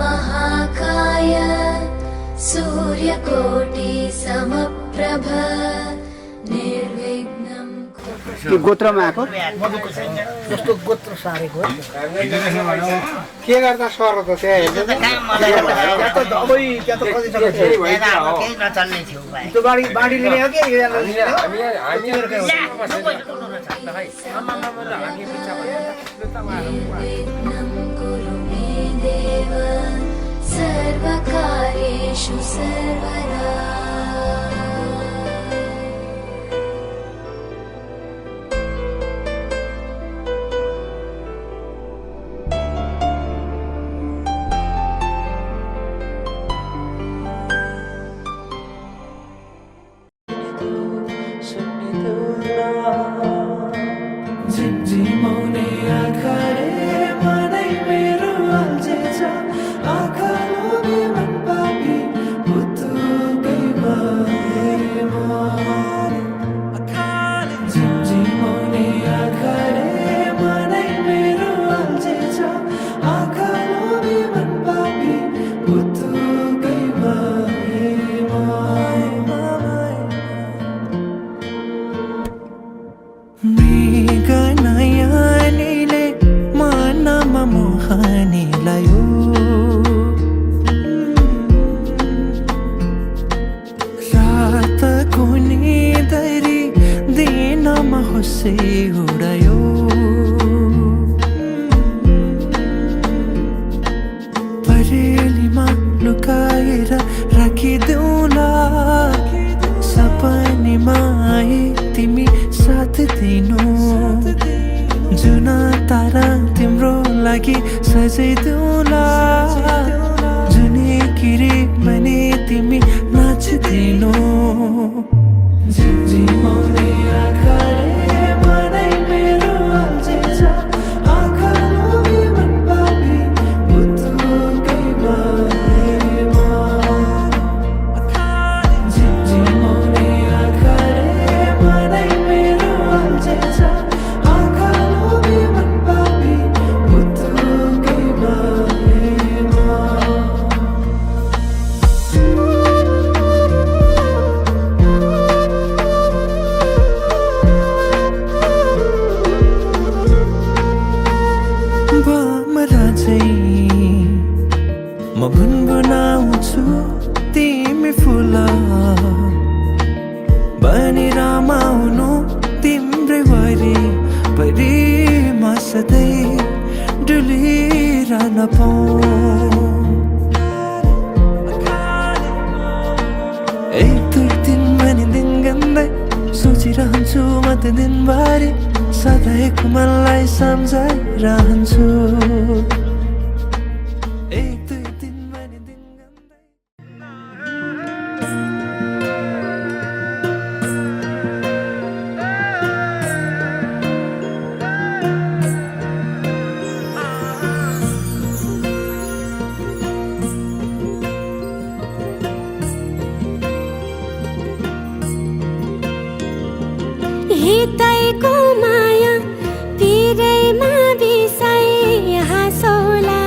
महाकाय सूर्यकोटि समप्रभ निर्विघ्नं के गोत्रमा आएको जस्तो गोत्र सारेको के गर्दा सर त त्यो बाढी लिने हो कि देव सर्वकार्येषु सर्वदा परेलीमा लुकाएर राखिदेऊला सपनीमा आए तिमी साथ दिनु जुन तारा तिम्रो लागि सजाइदेऊला जुनी किरी भने तिमी नाचिदिनु झिमझिमाउने आँखाले मलाई मेरो अल्झिन्छ आँखा लोभी मन पापी बुद्धुकै भएमा झिमझिमाउने आँखाले मलाई मेरो अल्झिन्छ आँखा लोभी मन पापी बुद्धुकै भएमा म गुनगुनाउँछु तिमी फुल बनी रमाउनु तिम्रै वरिपरि म सधैँ डुलिरहन पाऊँ एक दुई दिन भने दिन गन्दै सोचिरहन्छु म त दिनभरि सधैँको मनलाई सम्झाइरहन्छु हितैको माया पिरैमा बिसाइ हाँसौला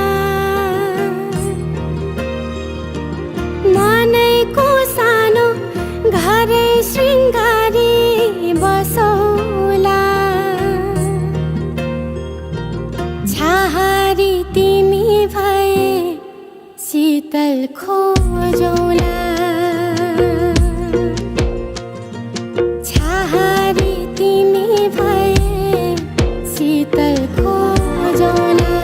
मनैको सानो घरै शृङ्गारी बसौला छहारी तिमी भए शीतल खोजौला शीतल खोजौला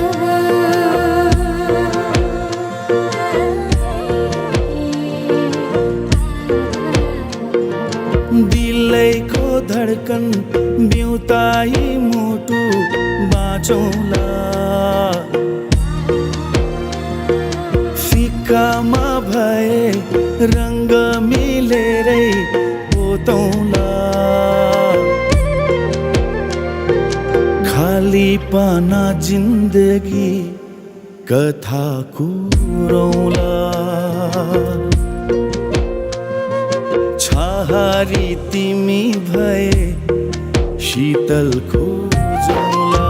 कथा कुरौला छहारी तिमी भए शीतल खोजौला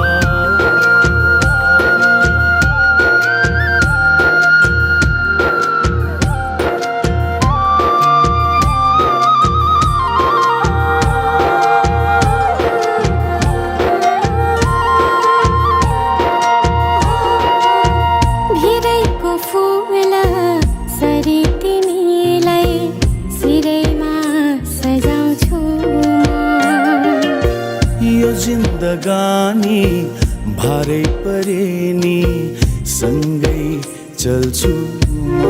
भिरैको फुल सरी तिमीलाई सिरैमा सजाउँछु यो जिन्दगानी भारै परे नि सँगै चल्छु म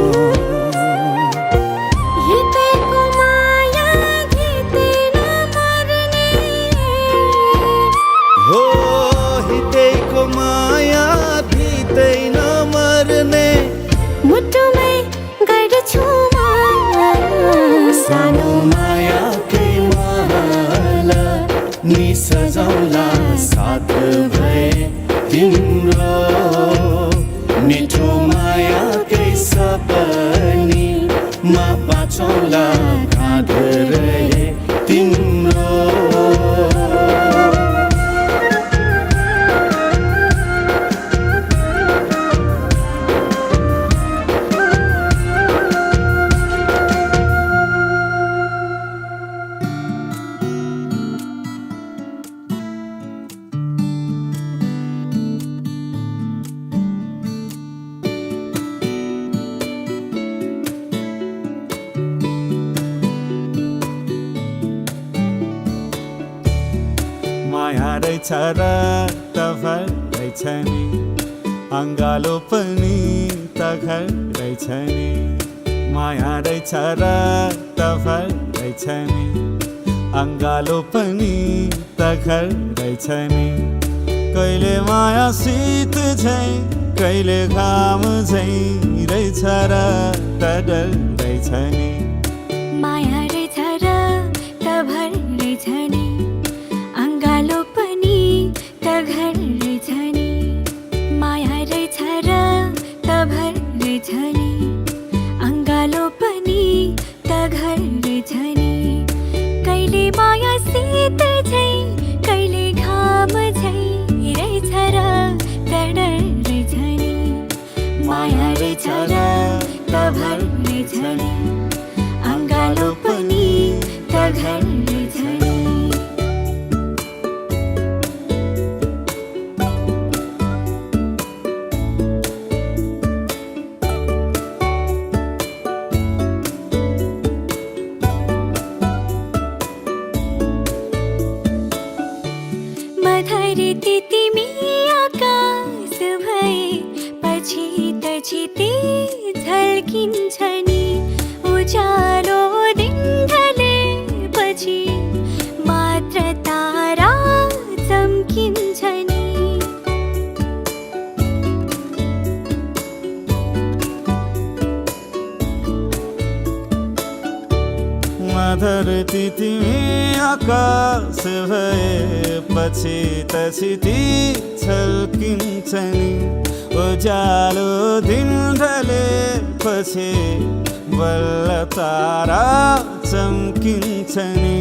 हितैको माया धितै नमर्ने हो हितैको माया भितै नमर्ने मुटुमै गर्छु सानो मायाकै महल नि सजाउला साथ भए तिम्रो मिठो मायाकै सपनी मा बाँचौला काँध रहे तिम्रो माया रहेछ र त भर रहेछ नि अङ्गालो पनि त घर रहेछ नि माया रहेछ र त भर रहेछ नि अङ्गालो पनि त घर रहेछ नि कहिले माया शीत झै कहिले घाम झै रहेछ र त डर रहेछ नि माया रहेछ र त भर रहेछ नि अङ्गालो पनि त घर रहेछ नि माया रहेछ र त भर रहेछ नि अङ्गालो पनि त घर रहेछ नि कहिले माया शीत झै कहिले घाम झै रहेछ र त डर रहेछ नि माया रहेछ र त भर रहेछ नि अङ्गालो पनि त घर रहेछ नि मधुरती तिमी आकाश भए पछि त छिते झल्किन्छ नि उज्यालो दिन ढलेपछि मात्र तारा चम्किन्छ नि धरती तिमी आकाश भए पछि त छिती छल्किन्छ नि उज्यालो दिन ढलेपछि बल्ल तारा चम्किन्छ नि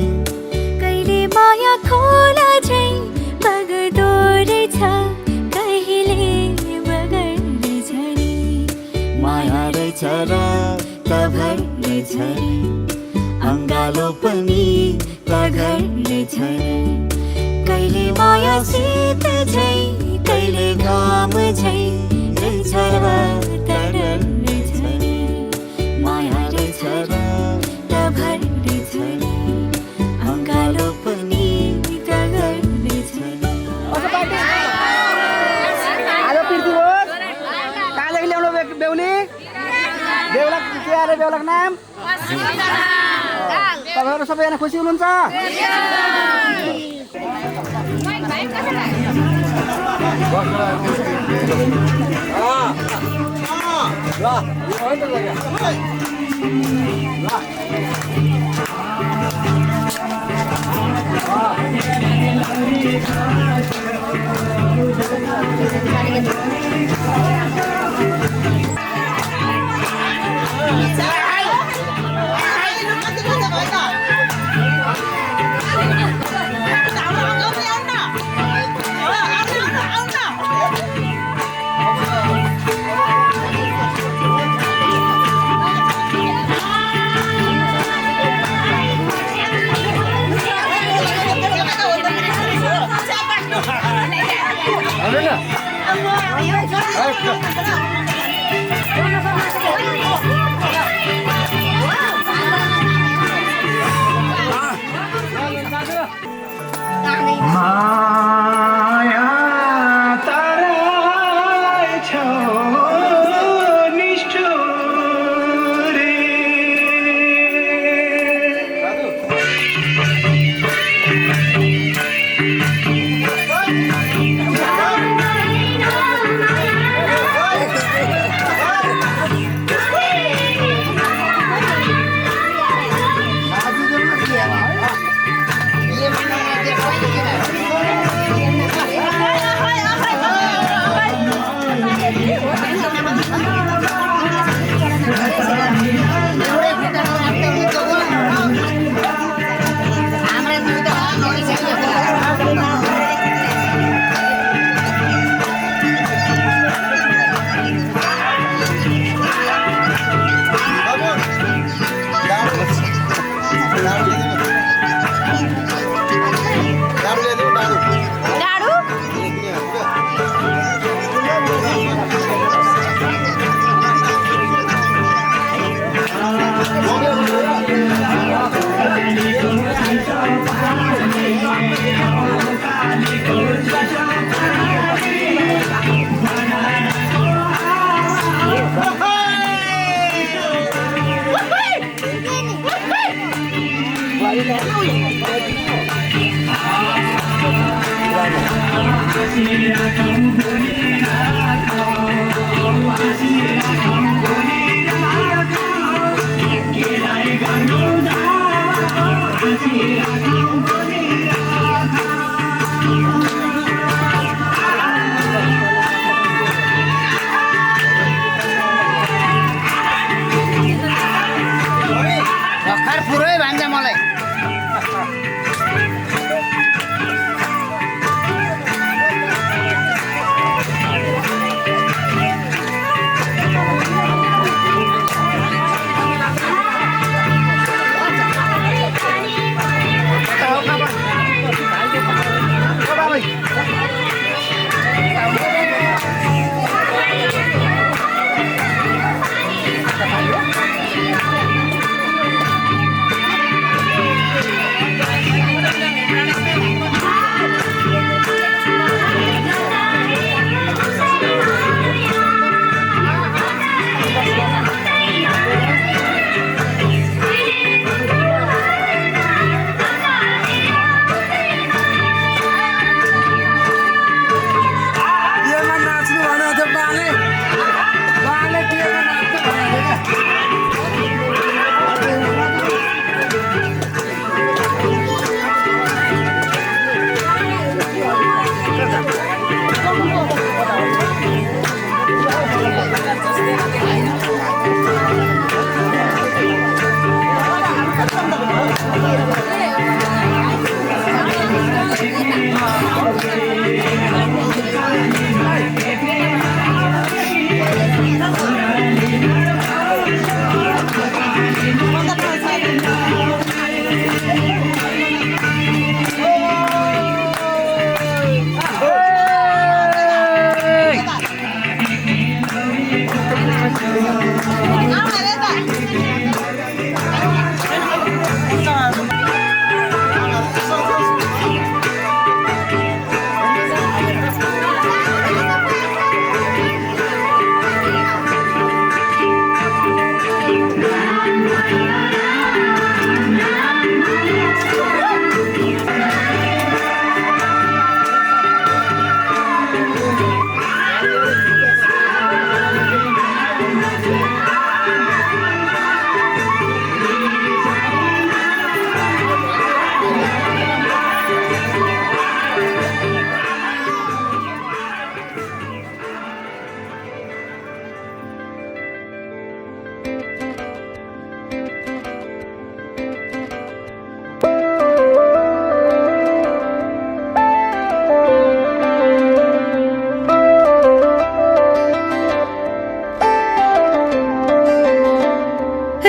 कहिले माया खोला झै बग्दो रहेछ कहिले बगड्दैछ नि माया रहेछ र त भर रहेछ नि अङ्गालो पनि त घर रहेछ नि कहिले माया शीत झै कहिले घाम झै रहेछ र त डर रहेछ नि माया रहेछ र त भर रहेछ नि अङ्गालो पनि त घर रहेछ नि आज पृथ्वी हो कहाँदेखि ल्याउनु बेहुली बेहुला के अरे बेहुलाको नाम तपाईँहरू सबैजना खुसी हुनुहुन्छ ल माया ताराय छौ निष्ठुरी भर्खर पुरै भन्छ मलाई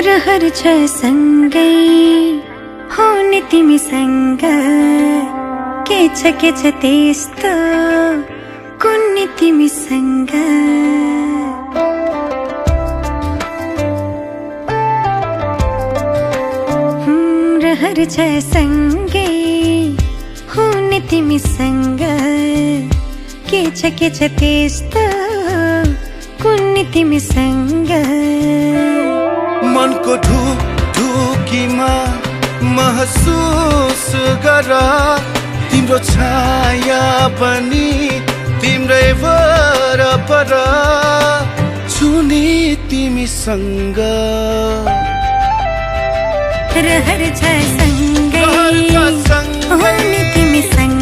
रहर छ सँगै हुने तिमीसँग के छ त्यस्तो कुन्नी तिमीसँग रहर छ सँगै हुने तिमीसँग के छ त्यस्तो कुन्नी तिमीसँग मनको ढुकीमा महसुस गर तिम्रो छाया पनि तिम्रै वरपर छुनी तिमीसँग रहर छ सँगै हुने तिमीसँग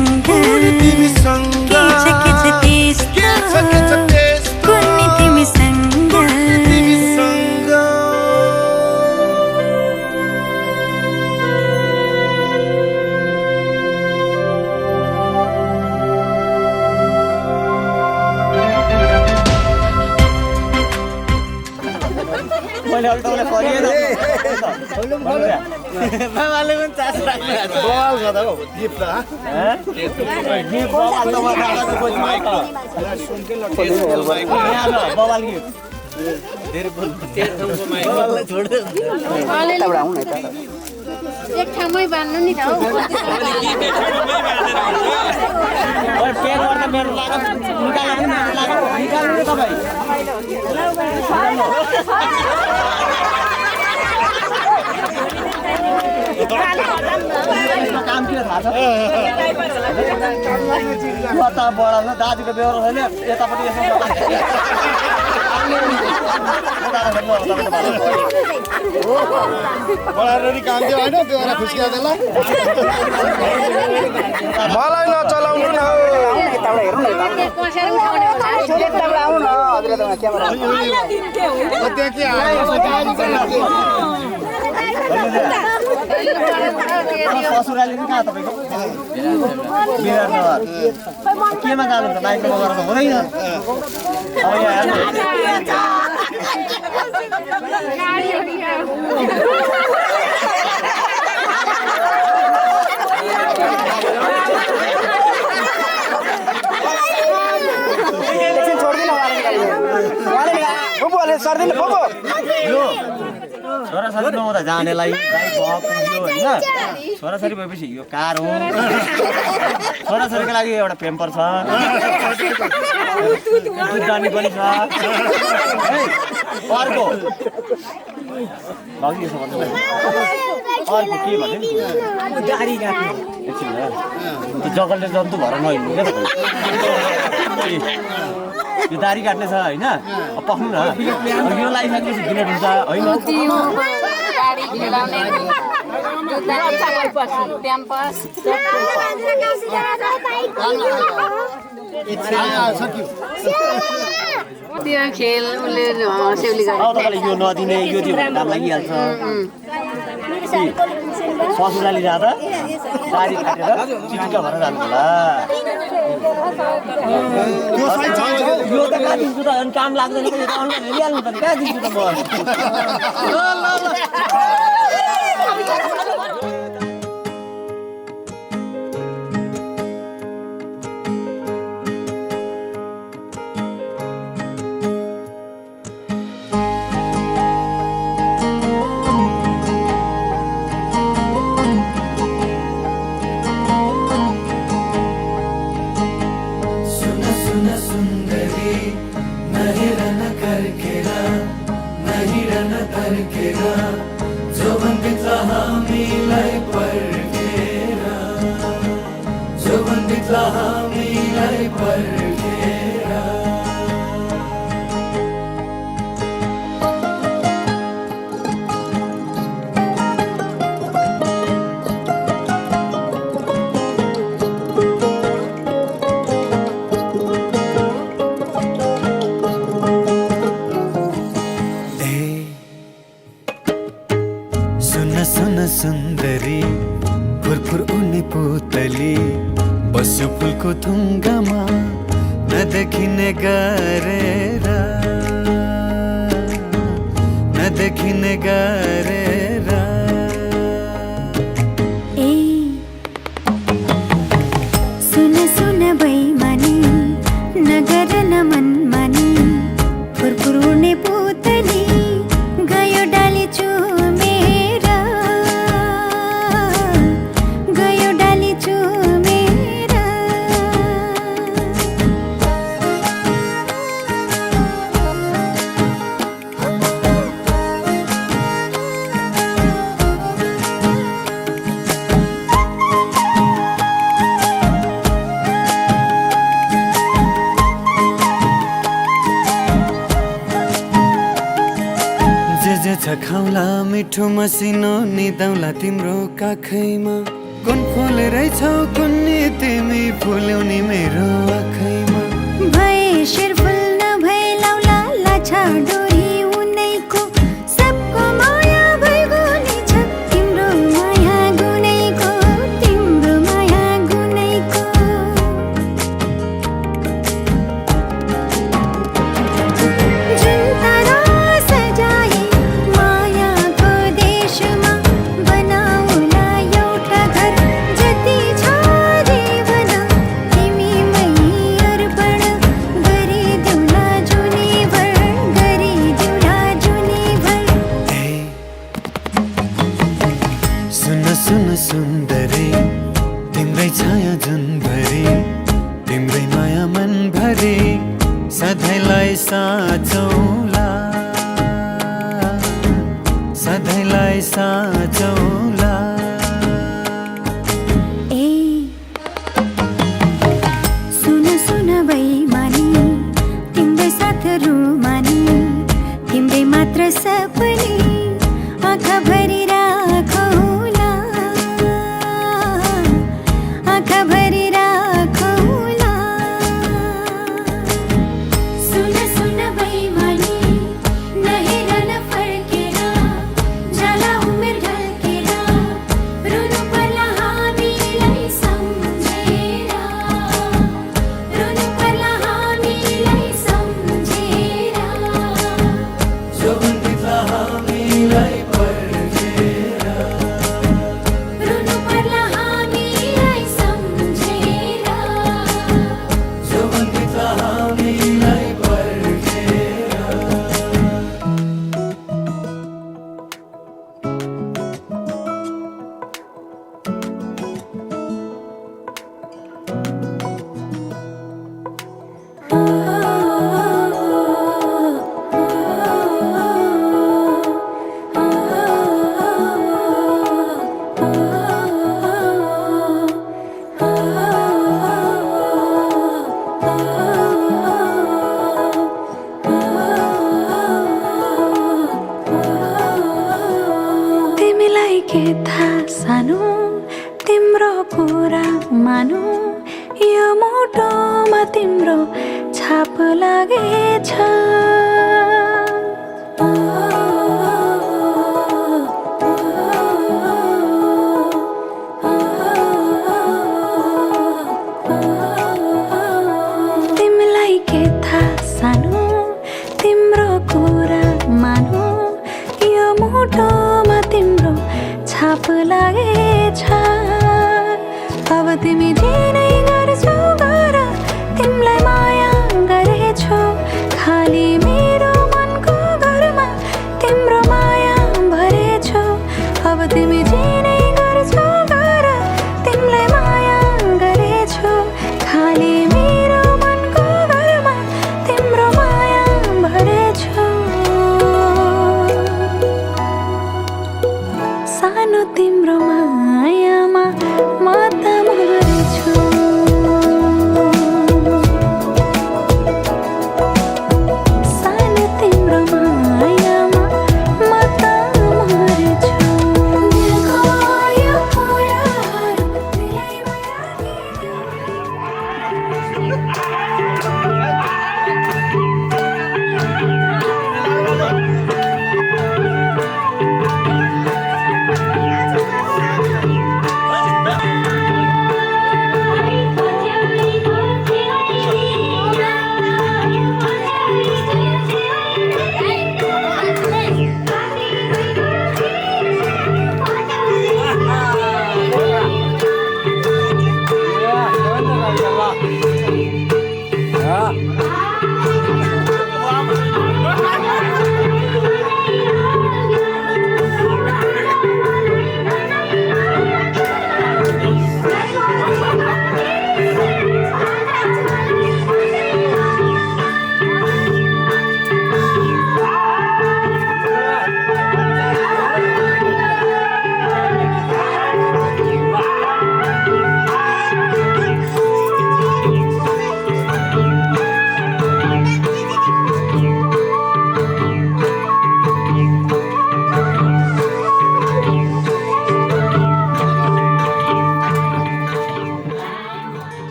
के छ त्यस्तो कुन्नी तिमीसँग मैले अरू तपाईँलाई गरिएन बाबाले पनि चासो राख्नु बल गर्दा हो गिफ्ट बबाल गिफ्ट एक ठाउँमै बान्नु नि त हौ काम किन थाहा छ कता बढाउँछ दाजुको बेहोरा छैन यतापट्टि बढाएर काम थियो होइन बेहोरा खुस्किया बेला मलाई नचलाउनु न त्यहाँ के ससुराली पनि कहाँ तपाईँको केमा जानुहुन्छ बाइकमा गएर त हुँदैन अब सर्दिन छोराछोरी नहुँदा जानेलाई पुग्यो होइन छोराछोरी भएपछि यो कार हो छोराछोरीको लागि एउटा पेम्पर छ दुध जाने पनि छ अर्को बाबु यसो भन्नु अर्को के भन्यो नि गाडी काट्नु एकछिन त्यो जगलले जन्तु भएर नहिँड्नु क्या तपाईँ यो दारी काट्ने छ होइन पख्नु न यो लागिसकेपछि बिलेट हुन्छ होइन खेल उसले सेउली अब तपाईँलाई यो नदिने यो दियो भने काम लागिहाल्छ ससुराली जाँदा दारी काटेर चिटिक्का भएर जानु होला यो त कहाँ दिन्छु त अनि काम लाग्दैन यो त अनलाइन हेरिहाल्नु त कहाँ दिन्छु त म सुन्दरी फुरफुर उड्ने पुतली बस्यो फुलको थुङ्गामा नदेखिने गरेर ए सुन सुन बैमानी नगर न मनमानी फुरफुर उड्ने पुतली गयो डाली चुमेर छ खाउला मिठो मसिनो निदाउला तिम्रो काखैमा कुन फुल रहेछौ कुन्नी तिमी फुल्याउने मेरो आँखैमा भए शिरफुल नभए लाउला लाछा डोरी उनैको सबको माया भइगुनी छ तिम्रो माया गुनैको तिम्रो माया गुनैको जुन तारा सजाए मायाको देशमा बनाउला एउटा घर जति छ जीवन तिमीमै अर्पण गरिदिउँला जुनीभर गरिदिउँला जुनीभर ए सुन सुन सुन्दरी तिम्रै छाया जुनभरि तिम्रै माया मनभरि सधैँलाई साँचौला सधैँलाई साँचौला ए सुन सुन बैमानी तिम्रै साथ रुमानी तिम्रै मात्र सपनी आँखाभरि राखौला आँखाभरि राखौला सुन सुन बैमानी नहेर नफर्केर जाला उमेर ढल्केर रुनु पर्ला हामीलाई सम्झेर रुनु पर्ला हामीलाई सम्झेर रुनु पर्ला हामीलाई सम्झेर तिमीलाई के थाहा सानो तिम्रो कुरा मानु यो मुटुमा तिम्रो छाप लागेछ तिमीलाई के थाहा सानो तिम्रो कुरा मानु यो मुटुमा तिम्रो छाप लागेछ अब तिमी दिनै गर्छौ गर तिमीलाई माया गरेछु खाली मेरो मनको घरमा तिम्रो माया भरेछु अब तिमी दिनै गर्छौ गर तिमीलाई माया गरेछु खाली मेरो मनको घरमा तिम्रो माया भरेछु सानो तिम्रो मायामा म त मरेछु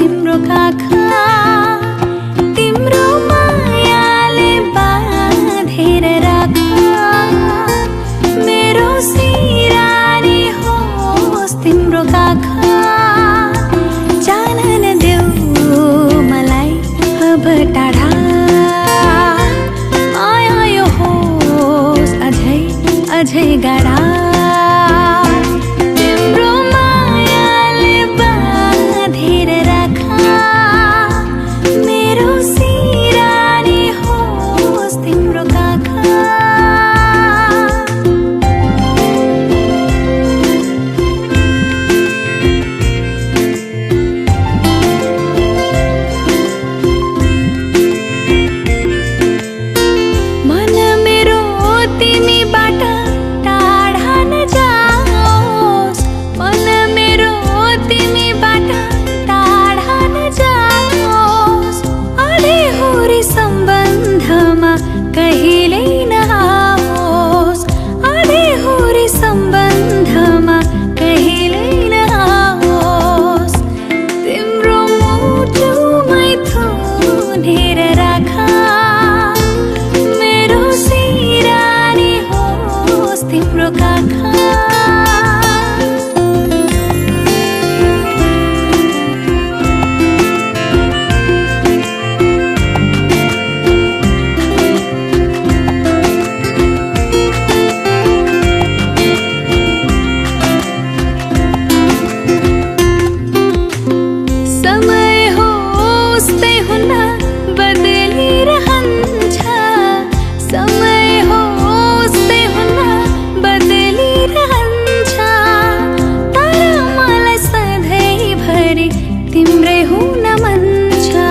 तिम्रो काखा तिम्रो मायाले बाँधेर राख मेरो सिरानी होस् तिम्रो काखा जान नदेऊ मलाई अब टाढा माया यो होस् अझै अझै गाढा तिम्रो मायाले बाँधेर राख मेरो सिरानी होस् तिम्रो काखा मन मेरो तिमीबाट टाढा नजाओस् मन मेरो तिमीबाट टाढा नजाओस् अधेहुरी सम्बन्धमा कहिल्यै नआओस् अधेहुरी सम्बन्धमा कहिल्यै नआओस् तिम्रो मुटुमै थुनेर राख मेरो सिरानी होस् तिम्रो काखा समय होस् त्यही हुन्न बदलिरहन्छ समय होस् त्यही हुन्न बदलिरहन्छ तर मलाई सधैँभरि तिम्रै हुन मन छ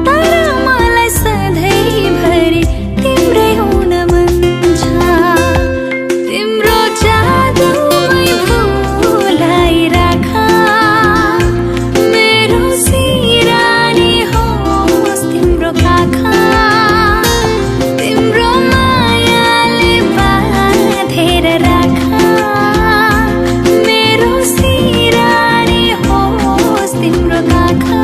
तर मलाई सधैँभरि तिम्रै हुन मन छ तिम्रो जादुमै भुलाइराख मेरो सिरानी होस् तिम्रो काखा तिम्रो मायाले बाँधेर राख मेरो सिरानी होस् तिम्रो काखा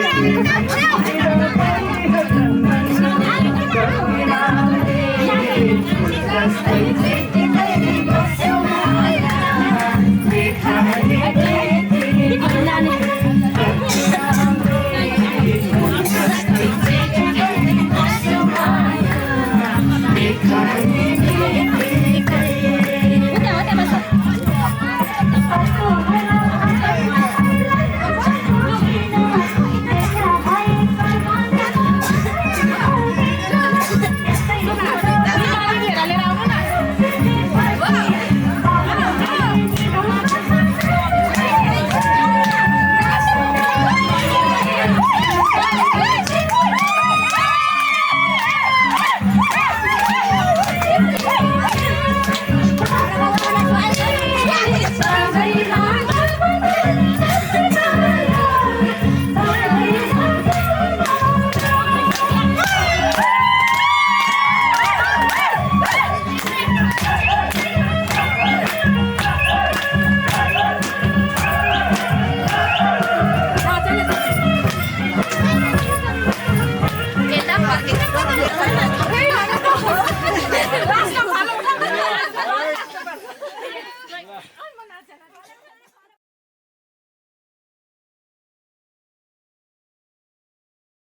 Thank you.